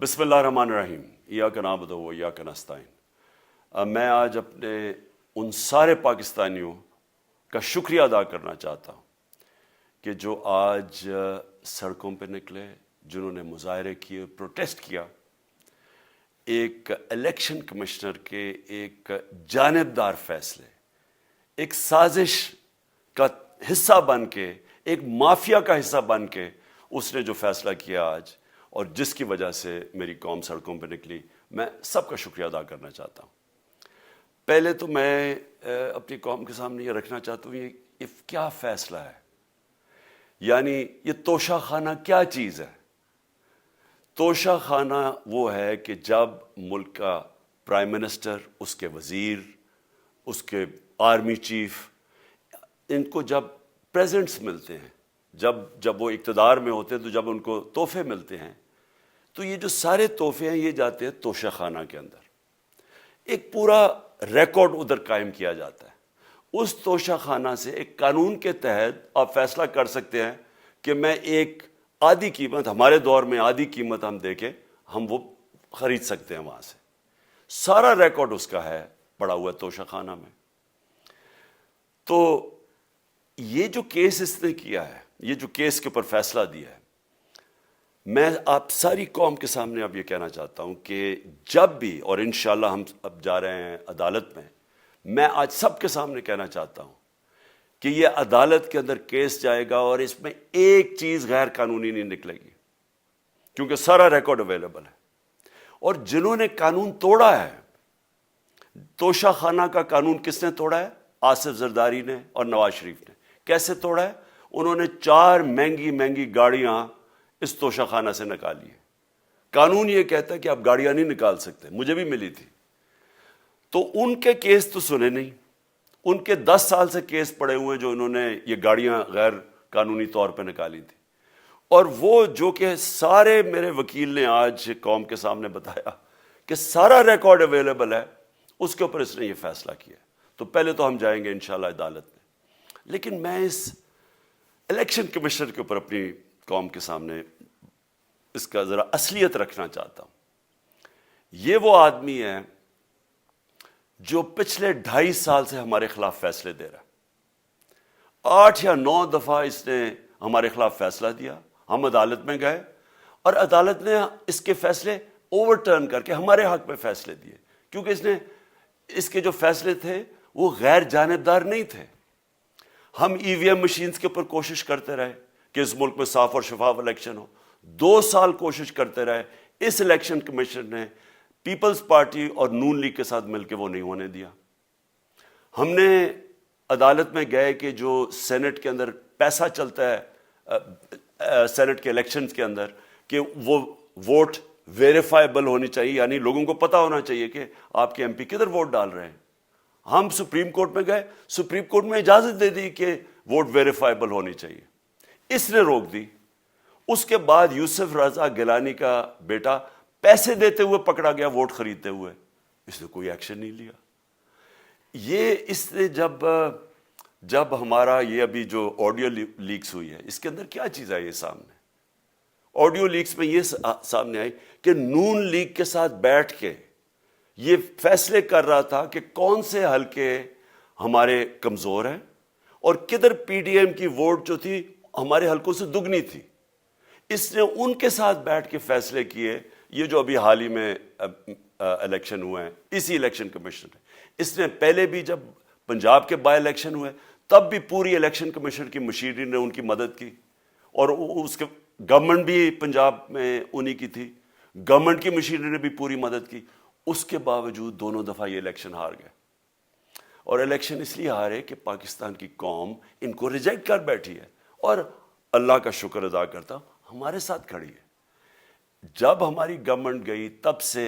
بسم اللہ الرحمن الرحیم ایاک نعبد و ایاک نستعین۔ میں آج اپنے ان سارے پاکستانیوں کا شکریہ ادا کرنا چاہتا ہوں کہ جو آج سڑکوں پہ نکلے، جنہوں نے مظاہرے کیے، پروٹیسٹ کیا، ایک الیکشن کمشنر کے ایک جانبدار فیصلے، ایک سازش کا حصہ بن کے، ایک مافیا کا حصہ بن کے اس نے جو فیصلہ کیا آج، اور جس کی وجہ سے میری قوم سڑکوں پہ نکلی، میں سب کا شکریہ ادا کرنا چاہتا ہوں۔ پہلے تو میں اپنی قوم کے سامنے یہ رکھنا چاہتا ہوں یہ کیا فیصلہ ہے، یعنی یہ توشہ خانہ کیا چیز ہے؟ توشہ خانہ وہ ہے کہ جب ملک کا پرائم منسٹر، اس کے وزیر، اس کے آرمی چیف، ان کو جب پریزنٹس ملتے ہیں، جب وہ اقتدار میں ہوتے ہیں، تو جب ان کو تحفے ملتے ہیں، تو یہ جو سارے تحفے ہیں یہ جاتے ہیں توشہ خانہ کے اندر۔ ایک پورا ریکارڈ ادھر قائم کیا جاتا ہے۔ اس توشہ خانہ سے ایک قانون کے تحت آپ فیصلہ کر سکتے ہیں کہ میں ایک آدھی قیمت، ہمارے دور میں آدھی قیمت ہم دے کے ہم وہ خرید سکتے ہیں وہاں سے۔ سارا ریکارڈ اس کا ہے پڑا ہوا توشہ خانہ میں۔ تو یہ جو کیس اس نے کیا ہے، یہ جو کیس کے اوپر فیصلہ دیا ہے، میں آپ ساری قوم کے سامنے اب یہ کہنا چاہتا ہوں کہ جب بھی، اور انشاءاللہ ہم اب جا رہے ہیں عدالت میں آج سب کے سامنے کہنا چاہتا ہوں کہ یہ عدالت کے اندر کیس جائے گا اور اس میں ایک چیز غیر قانونی نہیں نکلے گی، کیونکہ سارا ریکارڈ اویلیبل ہے۔ اور جنہوں نے قانون توڑا ہے، توشہ خانہ کا قانون کس نے توڑا ہے؟ آصف زرداری نے اور نواز شریف نے۔ کیسے توڑا ہے؟ انہوں نے 4 مہنگی گاڑیاں اس توشہ خانہ سے نکالی ہیں۔ قانون یہ کہتا ہے کہ آپ گاڑیاں نہیں نکال سکتے، مجھے بھی ملی تھی۔ تو ان کے کیس تو سنے نہیں، ان کے 10 سال سے کیس پڑے ہوئے جو انہوں نے یہ گاڑیاں غیر قانونی طور پہ نکالی تھی۔ اور وہ جو کہ سارے میرے وکیل نے آج قوم کے سامنے بتایا کہ سارا ریکارڈ اویلیبل ہے، اس کے اوپر اس نے یہ فیصلہ کیا۔ تو پہلے تو ہم جائیں گے انشاءاللہ عدالت میں، لیکن میں اس الیکشن کمیشنر کے اوپر اپنی قوم کے سامنے اس کا ذرا اصلیت رکھنا چاہتا ہوں۔ یہ وہ آدمی ہے جو پچھلے 2.5 سال سے ہمارے خلاف فیصلے دے رہا ہے۔ 8 یا 9 دفعہ اس نے ہمارے خلاف فیصلہ دیا، ہم عدالت میں گئے اور عدالت نے اس کے فیصلے اوور ٹرن کر کے ہمارے حق میں فیصلے دیے، کیونکہ اس کے جو فیصلے تھے وہ غیر جانبدار نہیں تھے۔ ہم ای وی ایم مشینز کے اوپر کوشش کرتے رہے کہ اس ملک میں صاف اور شفاف الیکشن ہو، 2 سال کوشش کرتے رہے۔ اس الیکشن کمیشن نے پیپلز پارٹی اور نون لیگ کے ساتھ مل کے وہ نہیں ہونے دیا۔ ہم نے عدالت میں گئے کہ جو سینٹ کے اندر پیسہ چلتا ہے، سینٹ کے الیکشنز کے اندر، کہ وہ ووٹ ویریفائبل ہونی چاہیے، یعنی لوگوں کو پتہ ہونا چاہیے کہ آپ کے ایم پی کدھر ووٹ ڈال رہے ہیں۔ ہم سپریم کورٹ میں گئے، سپریم کورٹ میں اجازت دے دی کہ ووٹ ویریفائبل ہونی چاہیے، اس نے روک دی۔ اس کے بعد یوسف رضا گیلانی کا بیٹا پیسے دیتے ہوئے پکڑا گیا ووٹ خریدتے ہوئے، اس نے کوئی ایکشن نہیں لیا۔ یہ اس نے جب ہمارا یہ ابھی جو آڈیو لیکس ہوئی ہے، اس کے اندر کیا چیز آئی ہے سامنے؟ آڈیو لیکس میں یہ سامنے آئی کہ نون لیگ کے ساتھ بیٹھ کے یہ فیصلے کر رہا تھا کہ کون سے حلقے ہمارے کمزور ہیں اور کدھر پی ڈی ایم کی ووٹ جو تھی ہمارے حلقوں سے دگنی تھی۔ اس نے ان کے ساتھ بیٹھ کے فیصلے کیے۔ یہ جو ابھی حال ہی میں الیکشن ہوئے ہیں، اسی الیکشن کمیشن نے، اس نے پہلے بھی جب پنجاب کے بائی الیکشن ہوئے تب بھی پوری الیکشن کمیشن کی مشینری نے ان کی مدد کی، اور اس کے گورنمنٹ بھی پنجاب میں انہی کی تھی، گورنمنٹ کی مشینری نے بھی پوری مدد کی۔ اس کے باوجود دونوں دفعہ یہ الیکشن ہار گئے، اور الیکشن اس لیے ہارے کہ پاکستان کی قوم ان کو ریجیکٹ کر بیٹھی ہے، اور اللہ کا شکر ادا کرتا ہوں ہمارے ساتھ کھڑی ہے۔ جب ہماری گورنمنٹ گئی تب سے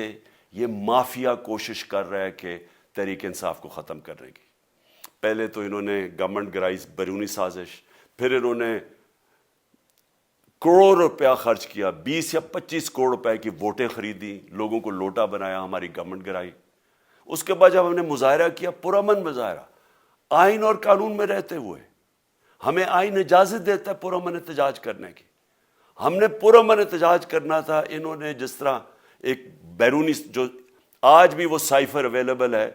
یہ مافیا کوشش کر رہا ہے کہ تحریک انصاف کو ختم کرنے کی۔ پہلے تو انہوں نے گورنمنٹ گرائی بیرونی سازش، پھر انہوں نے کروڑ روپیہ خرچ کیا، 20 یا 25 کروڑ روپے کی ووٹیں خریدی، لوگوں کو لوٹا بنایا، ہماری گورنمنٹ گرائی۔ اس کے بعد جب ہم نے مظاہرہ کیا، پرامن مظاہرہ، آئین اور قانون میں رہتے ہوئے، ہمیں آئین اجازت دیتا ہے پرامن احتجاج کرنے کی، ہم نے پرامن احتجاج کرنا تھا۔ انہوں نے جس طرح ایک بیرونی جو آج بھی وہ سائفر اویلیبل ہے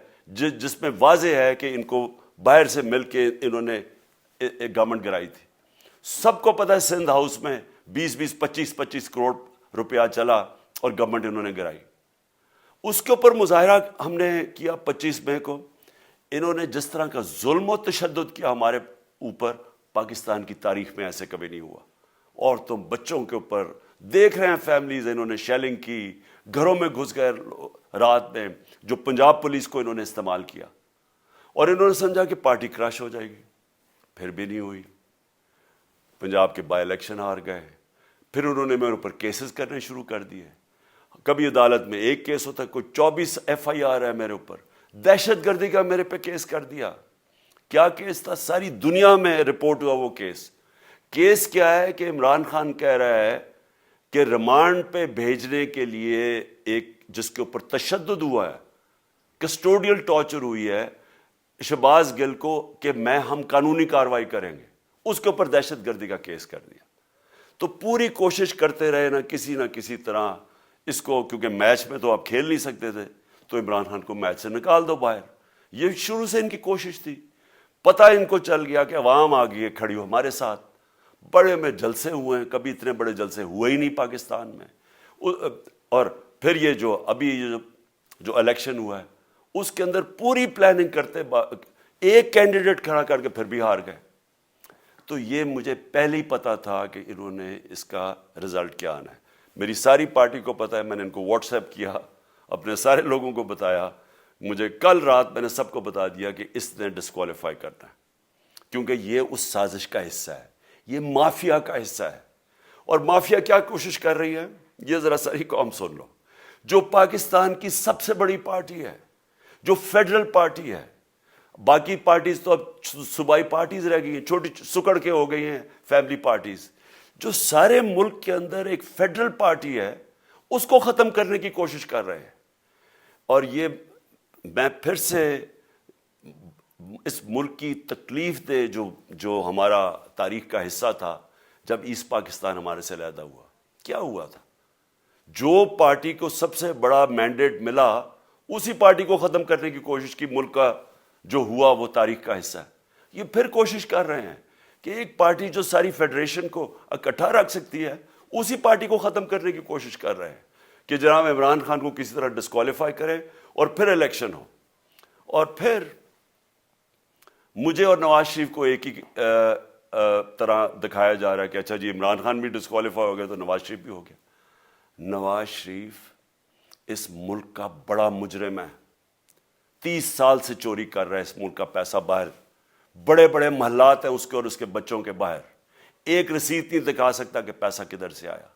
جس میں واضح ہے کہ ان کو باہر سے مل کے انہوں نے ایک گورنمنٹ گرائی تھی. سب کو پتہ ہے سندھ ہاؤس میں 20-25 کروڑ روپیہ چلا اور گورنمنٹ انہوں نے گرائی. اس کے اوپر مظاہرہ ہم نے کیا 25 مئی کو. انہوں نے جس طرح کا ظلم و تشدد کیا ہمارے اوپر پاکستان کی تاریخ میں ایسے کبھی نہیں ہوا. عورتوں بچوں کے اوپر دیکھ رہے ہیں فیملیز, انہوں نے شیلنگ کی, گھروں میں گھس گئے رات میں, جو پنجاب پولیس کو انہوں نے استعمال کیا, اور انہوں نے سمجھا کہ پارٹی کراش ہو جائے گی. پھر بھی نہیں ہوئی. پنجاب کے بائی الیکشن ہار گئے. پھر انہوں نے میرے اوپر کیسز کرنے شروع کر دیے. کبھی عدالت میں ایک کیس ہوتا ہے, کوئی 24 FIR ہے میرے اوپر. دہشت گردی کا میرے پہ کیس کر دیا. کیا کیس تھا؟ ساری دنیا میں رپورٹ ہوا وہ کیس. کیس کیا ہے کہ عمران خان کہہ رہا ہے کہ ریمانڈ پہ بھیجنے کے لیے ایک جس کے اوپر تشدد ہوا ہے, کسٹوڈیل ٹارچر ہوئی ہے شہباز گل کو, کہ ہم قانونی کارروائی کریں گے. اس کے اوپر دہشت گردی کا کیس کر دیا. تو پوری کوشش کرتے رہے نہ کسی طرح اس کو, کیونکہ میچ میں تو آپ کھیل نہیں سکتے تھے, تو عمران خان کو میچ سے نکال دو باہر. یہ شروع سے ان کی کوشش تھی. پتہ ان کو چل گیا کہ عوام آ گئی ہے کھڑی ہو ہمارے ساتھ. بڑے میں جلسے ہوئے ہیں, کبھی اتنے بڑے جلسے ہوئے ہی نہیں پاکستان میں. اور پھر یہ جو ابھی جو الیکشن ہوا ہے اس کے اندر پوری پلاننگ کرتے, ایک کینڈیڈیٹ کھڑا کر کے پھر بھی ہار گئے. تو یہ مجھے پہلے ہی پتا تھا کہ انہوں نے اس کا رزلٹ کیا آنا ہے. میری ساری پارٹی کو پتا ہے, میں نے ان کو واٹس ایپ کیا, اپنے سارے لوگوں کو بتایا. مجھے کل رات میں نے سب کو بتا دیا کہ اس نے ڈسکوالیفائی کرنا ہے, کیونکہ یہ اس سازش کا حصہ ہے, یہ مافیا کا حصہ ہے. اور مافیا کیا کوشش کر رہی ہے, یہ ذرا ساری قوم سن لو. جو پاکستان کی سب سے بڑی پارٹی ہے, جو فیڈرل پارٹی ہے, باقی پارٹیز تو اب صوبائی پارٹیز رہ گئی ہیں, چھوٹی سکڑ کے ہو گئی ہیں فیملی پارٹیز. جو سارے ملک کے اندر ایک فیڈرل پارٹی ہے, اس کو ختم کرنے کی کوشش کر رہے ہیں. اور یہ میں پھر سے اس ملک کی تکلیف دے جو ہمارا تاریخ کا حصہ تھا, جب ایسٹ پاکستان ہمارے سے علیحدہ ہوا, کیا ہوا تھا؟ جو پارٹی کو سب سے بڑا مینڈیٹ ملا اسی پارٹی کو ختم کرنے کی کوشش کی. ملک کا جو ہوا وہ تاریخ کا حصہ ہے. یہ پھر کوشش کر رہے ہیں کہ ایک پارٹی جو ساری فیڈریشن کو اکٹھا رکھ سکتی ہے, اسی پارٹی کو ختم کرنے کی کوشش کر رہے ہیں کہ جناب عمران خان کو کسی طرح ڈسکوالیفائی کرے اور پھر الیکشن ہو. اور پھر مجھے اور نواز شریف کو ایک ہی طرح دکھایا جا رہا ہے کہ اچھا جی عمران خان بھی ڈسکوالیفائی ہو گیا تو نواز شریف بھی ہو گیا. نواز شریف اس ملک کا بڑا مجرم ہے. 30 سال سے چوری کر رہا ہے اس ملک کا پیسہ باہر. بڑے بڑے محلات ہیں اس کے اور اس کے بچوں کے باہر. ایک رسید نہیں دکھا سکتا کہ پیسہ کدھر سے آیا.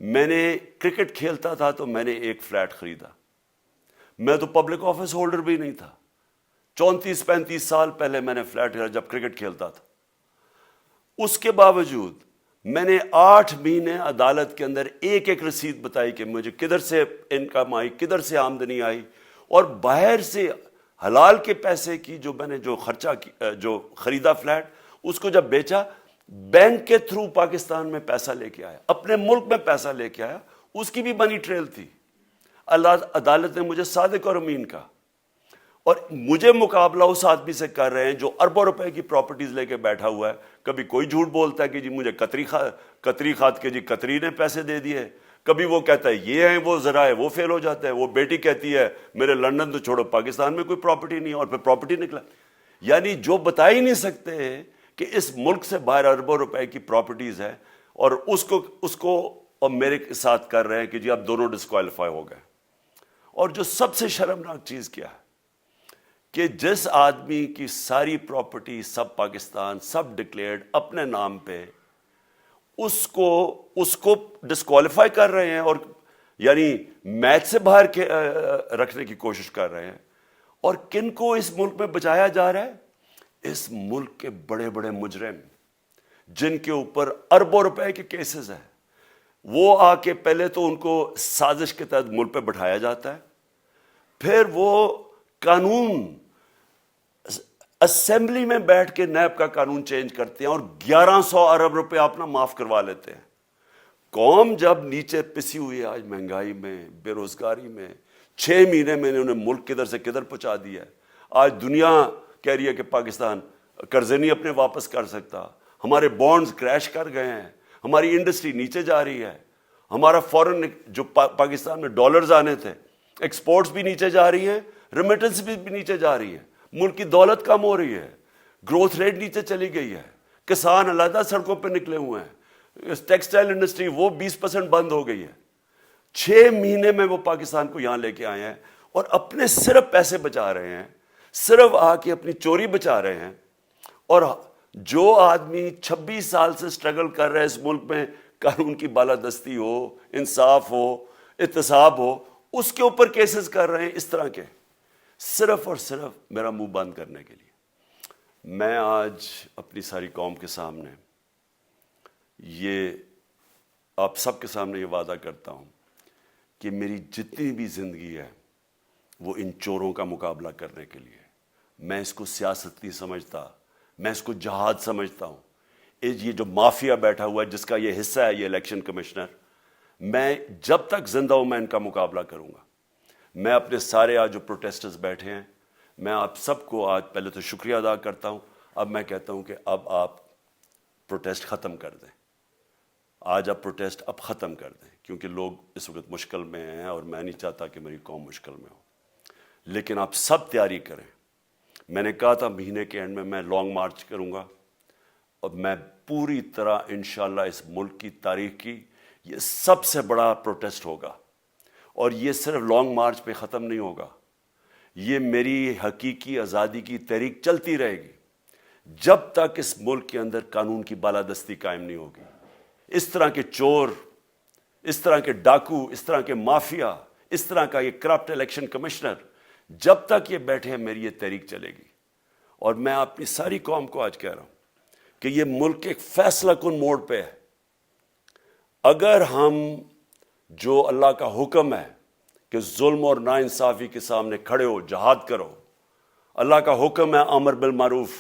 میں نے کرکٹ کھیلتا تھا تو میں نے ایک فلیٹ خریدا. میں تو پبلک آفس ہولڈر بھی نہیں تھا. 34-35 سال پہلے میں نے فلیٹ خریدا جب کرکٹ کھیلتا تھا. اس کے باوجود میں نے 8 مہینے عدالت کے اندر ایک ایک رسید بتائی کہ مجھے کدھر سے انکم آئی, کدھر سے آمدنی آئی, اور باہر سے حلال کے پیسے کی جو میں نے جو خرچہ جو خریدا فلیٹ, اس کو جب بیچا بینک کے تھرو پاکستان میں پیسہ لے کے آیا, اپنے ملک میں پیسہ لے کے آیا. اس کی بھی منی ٹریل تھی. عدالت نے مجھے صادق اور امین کا, اور مجھے مقابلہ اس آدمی سے کر رہے ہیں جو اربوں روپے کی پراپرٹیز لے کے بیٹھا ہوا ہے. کبھی کوئی جھوٹ بولتا ہے کہ جی مجھے قطری کھاد کے جی قطری نے پیسے دے دیے, کبھی وہ کہتا ہے یہ ہیں وہ ذرائع, وہ فیل ہو جاتا ہے. وہ بیٹی کہتی ہے میرے لندن تو چھوڑو پاکستان میں کوئی پراپرٹی نہیں ہے, اور پھر پراپرٹی نکلا. یعنی جو بتا ہی نہیں سکتے کہ اس ملک سے باہر اربوں روپے کی پراپرٹیز ہے, اور اس کو اور میرے ساتھ کر رہے ہیں کہ جی آپ دونوں ڈسکوالیفائی ہو گئے. اور جو سب سے شرمناک چیز کیا ہے کہ جس آدمی کی ساری پراپرٹی سب پاکستان سب ڈکلیئرڈ اپنے نام پہ, اس کو ڈسکوالیفائی کر رہے ہیں, اور یعنی میچ سے باہر رکھنے کی کوشش کر رہے ہیں. اور کن کو اس ملک میں بچایا جا رہا ہے؟ اس ملک کے بڑے بڑے مجرم جن کے اوپر اربوں روپے کے کیسز ہیں, وہ آ کے پہلے تو ان کو سازش کے تحت ملک پہ بٹھایا جاتا ہے, پھر وہ قانون اسمبلی میں بیٹھ کے نیب کا قانون چینج کرتے ہیں اور 1100 ارب روپے اپنا معاف کروا لیتے ہیں. قوم جب نیچے پسی ہوئی ہے آج مہنگائی میں، بے روزگاری میں، 6 مہینے میں انہوں نے ملک کدھر سے کدھر پہنچا دیا ہے. آج دنیا کہہ رہی ہے کہ پاکستان قرضے نہیں اپنے واپس کر سکتا، ہمارے بانڈز کریش کر گئے ہیں، ہماری انڈسٹری نیچے جا رہی ہے، ہمارا فورن جو پاکستان میں ڈالرز آنے تھے ایکسپورٹس بھی نیچے جا رہی ہیں، ریمیٹنس بھی نیچے جا رہی ہے، ملک کی دولت کم ہو رہی ہے، گروتھ ریٹ نیچے چلی گئی ہے، کسان علیحدہ سڑکوں پہ نکلے ہوئے ہیں، ٹیکسٹائل انڈسٹری وہ 20% بند ہو گئی ہے. 6 مہینے میں وہ پاکستان کو یہاں لے کے آئے ہیں اور اپنے صرف پیسے بچا رہے ہیں، صرف آ کے اپنی چوری بچا رہے ہیں. اور جو آدمی 26 سال سے سٹرگل کر رہے ہیں اس ملک میں، قانون کی بالادستی ہو، انصاف ہو، احتساب ہو، اس کے اوپر کیسز کر رہے ہیں اس طرح کے، صرف اور صرف میرا منہ بند کرنے کے لیے. میں آج اپنی ساری قوم کے سامنے یہ آپ سب کے سامنے یہ وعدہ کرتا ہوں کہ میری جتنی بھی زندگی ہے وہ ان چوروں کا مقابلہ کرنے کے لیے. میں اس کو سیاست نہیں سمجھتا، میں اس کو جہاد سمجھتا ہوں. یہ جو مافیا بیٹھا ہوا ہے جس کا یہ حصہ ہے یہ الیکشن کمشنر، میں جب تک زندہ ہوں میں ان کا مقابلہ کروں گا. میں اپنے سارے آج جو پروٹیسٹرز بیٹھے ہیں، میں آپ سب کو آج پہلے تو شکریہ ادا کرتا ہوں. اب میں کہتا ہوں کہ اب آپ پروٹیسٹ ختم کر دیں. آج آپ پروٹیسٹ اب ختم کر دیں کیونکہ لوگ اس وقت مشکل میں ہیں اور میں نہیں چاہتا کہ میری قوم مشکل میں ہو. لیکن آپ سب تیاری کریں. میں نے کہا تھا مہینے کے اینڈ میں لانگ مارچ کروں گا اور میں پوری طرح انشاءاللہ اس ملک کی تاریخ کی یہ سب سے بڑا پروٹیسٹ ہوگا. اور یہ صرف لانگ مارچ پہ ختم نہیں ہوگا، یہ میری حقیقی آزادی کی تحریک چلتی رہے گی جب تک اس ملک کے اندر قانون کی بالادستی قائم نہیں ہوگی. اس طرح کے چور، اس طرح کے ڈاکو، اس طرح کے مافیا، اس طرح کا یہ کرپٹ الیکشن کمشنر جب تک یہ بیٹھے ہیں میری یہ تحریک چلے گی. اور میں اپنی ساری قوم کو آج کہہ رہا ہوں کہ یہ ملک ایک فیصلہ کن موڑ پہ ہے. اگر ہم جو اللہ کا حکم ہے کہ ظلم اور ناانصافی کے سامنے کھڑے ہو، جہاد کرو، اللہ کا حکم ہے امر بالمعروف،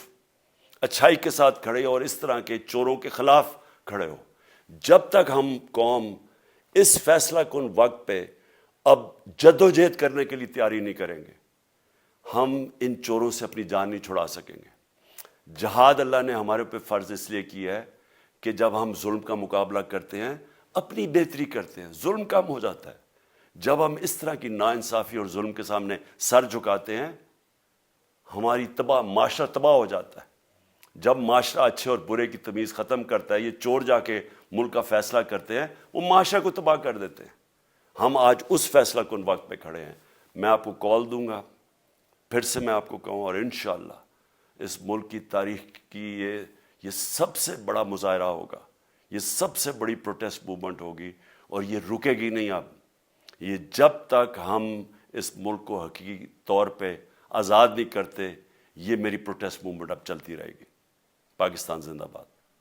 اچھائی کے ساتھ کھڑے ہو اور اس طرح کے چوروں کے خلاف کھڑے ہو، جب تک ہم قوم اس فیصلہ کن وقت پہ اب جدوجہد کرنے کے لیے تیاری نہیں کریں گے، ہم ان چوروں سے اپنی جان نہیں چھڑا سکیں گے. جہاد اللہ نے ہمارے پہ فرض اس لیے کیا ہے کہ جب ہم ظلم کا مقابلہ کرتے ہیں اپنی بہتری کرتے ہیں، ظلم کم ہو جاتا ہے. جب ہم اس طرح کی ناانصافی اور ظلم کے سامنے سر جھکاتے ہیں ہماری معاشرہ تباہ ہو جاتا ہے. جب معاشرہ اچھے اور برے کی تمیز ختم کرتا ہے، یہ چور جا کے ملک کا فیصلہ کرتے ہیں، وہ معاشرہ کو تباہ کر دیتے ہیں. ہم آج اس فیصلہ کن وقت پہ کھڑے ہیں. میں آپ کو کال دوں گا، پھر سے میں آپ کو کہوں، اور انشاءاللہ اس ملک کی تاریخ کی یہ سب سے بڑا مظاہرہ ہوگا، یہ سب سے بڑی پروٹیسٹ موومنٹ ہوگی اور یہ رکے گی نہیں. اب یہ جب تک ہم اس ملک کو حقیقی طور پہ آزاد نہیں کرتے، یہ میری پروٹیسٹ موومنٹ اب چلتی رہے گی. پاکستان زندہ باد.